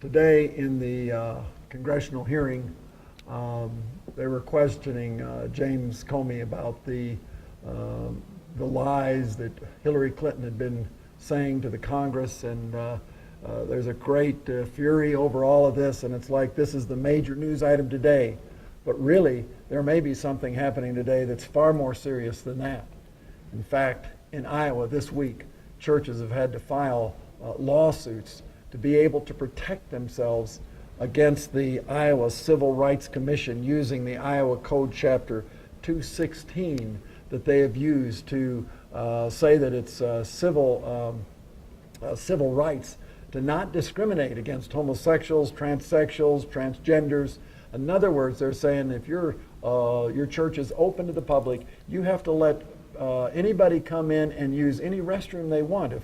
Today in the congressional hearing, they were questioning James Comey about the lies that Hillary Clinton had been saying to the Congress, and there's a great fury over all of this, and it's like this is the major news item today. But really, there may be something happening today that's far more serious than that. In fact, in Iowa this week, churches have had to file lawsuits to be able to protect themselves against the Iowa Civil Rights Commission using the Iowa Code Chapter 216 that they have used to say that it's civil rights to not discriminate against homosexuals, transsexuals, transgenders. In other words, they're saying if your church is open to the public, you have to let anybody come in and use any restroom they want.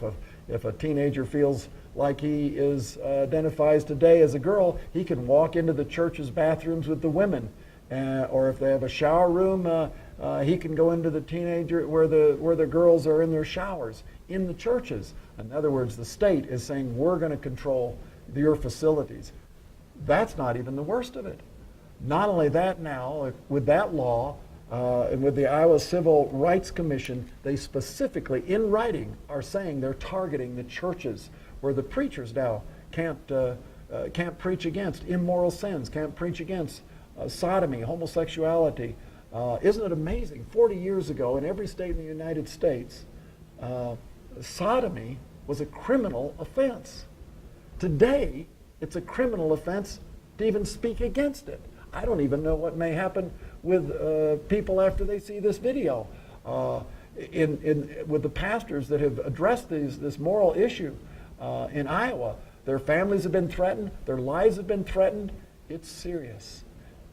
If a teenager feels like he identifies today as a girl, he can walk into the church's bathrooms with the women. Or if they have a shower room, he can go into the teenager where the girls are in their showers in the churches. In other words, the state is saying we're going to control your facilities. That's not even the worst of it. Not only that, now with that law and with the Iowa Civil Rights Commission, they specifically in writing are saying they're targeting the churches where the preachers now can't preach against immoral sins, can't preach against sodomy, homosexuality. Isn't it amazing? 40 years ago, in every state in the United States, sodomy was a criminal offense. Today, it's a criminal offense to even speak against it. I don't even know what may happen with people after they see this video. With the pastors that have addressed this moral issue in Iowa, their families have been threatened, their lives have been threatened. It's serious.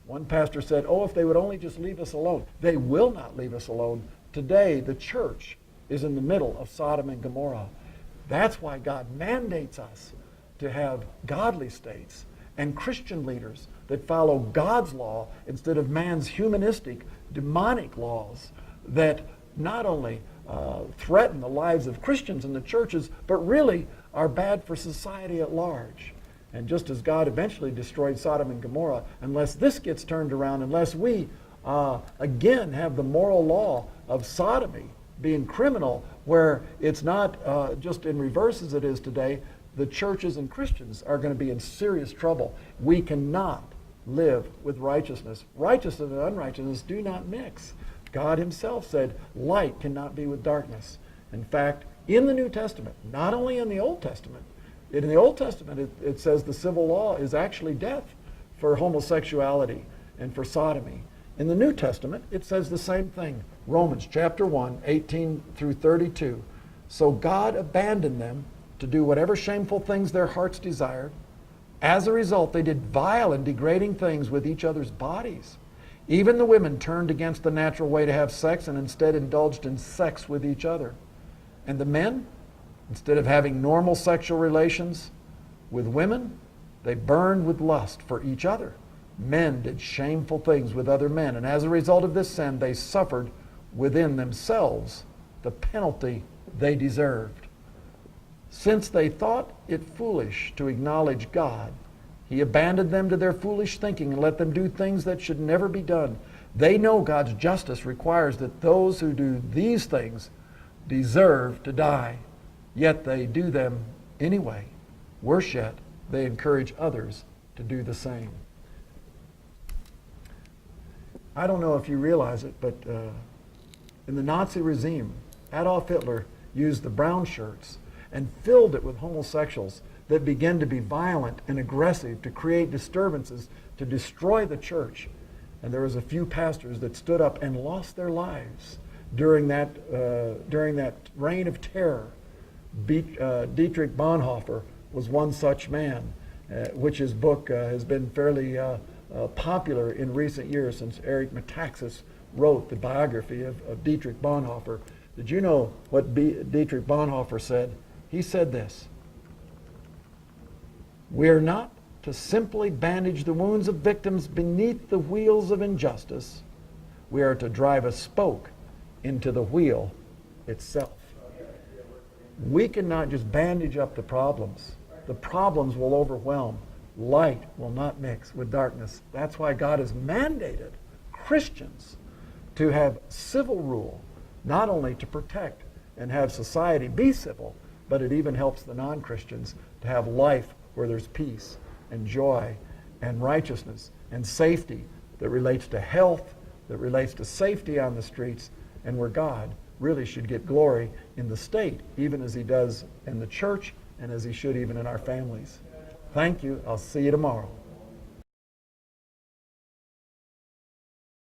One pastor said, if they would only just leave us alone. They will not leave us alone. Today, the church is in the middle of Sodom and Gomorrah. That's why God mandates us to have godly states and Christian leaders that follow God's law instead of man's humanistic, demonic laws that not only threaten the lives of Christians in the churches, but really are bad for society at large. And just as God eventually destroyed Sodom and Gomorrah, unless this gets turned around, unless we again have the moral law of sodomy being criminal, where it's not just in reverse as it is today, the churches and Christians are going to be in serious trouble. We cannot live with righteousness. Righteousness and unrighteousness do not mix. God himself said light cannot be with darkness. In fact, in the New Testament, not only in the Old Testament, in the Old Testament it says the civil law is actually death for homosexuality and for sodomy. In the New Testament, it says the same thing. Romans chapter 1, 18 through 32. So God abandoned them to do whatever shameful things their hearts desired. As a result, they did vile and degrading things with each other's bodies. Even the women turned against the natural way to have sex and instead indulged in sex with each other. And the men, instead of having normal sexual relations with women, they burned with lust for each other. Men did shameful things with other men, and as a result of this sin, they suffered within themselves the penalty they deserved. Since they thought it foolish to acknowledge God, he abandoned them to their foolish thinking and let them do things that should never be done. They know God's justice requires that those who do these things deserve to die, yet they do them anyway. Worse yet, they encourage others to do the same. I don't know if you realize it, but in the Nazi regime, Adolf Hitler used the brown shirts and filled it with homosexuals that began to be violent and aggressive, to create disturbances, to destroy the church. And there was a few pastors that stood up and lost their lives during that reign of terror. Dietrich Bonhoeffer was one such man, which his book has been fairly popular in recent years since Eric Metaxas wrote the biography of Dietrich Bonhoeffer. Did you know what Dietrich Bonhoeffer said? He said this: "We are not to simply bandage the wounds of victims beneath the wheels of injustice. We are to drive a spoke into the wheel itself." We cannot just bandage up the problems. The problems will overwhelm. Light will not mix with darkness. That's why God has mandated Christians to have civil rule, not only to protect and have society be civil, but it even helps the non-Christians to have life where there's peace and joy and righteousness and safety that relates to health, that relates to safety on the streets, and where God really should get glory in the state, even as he does in the church and as he should even in our families. Thank you. I'll see you tomorrow.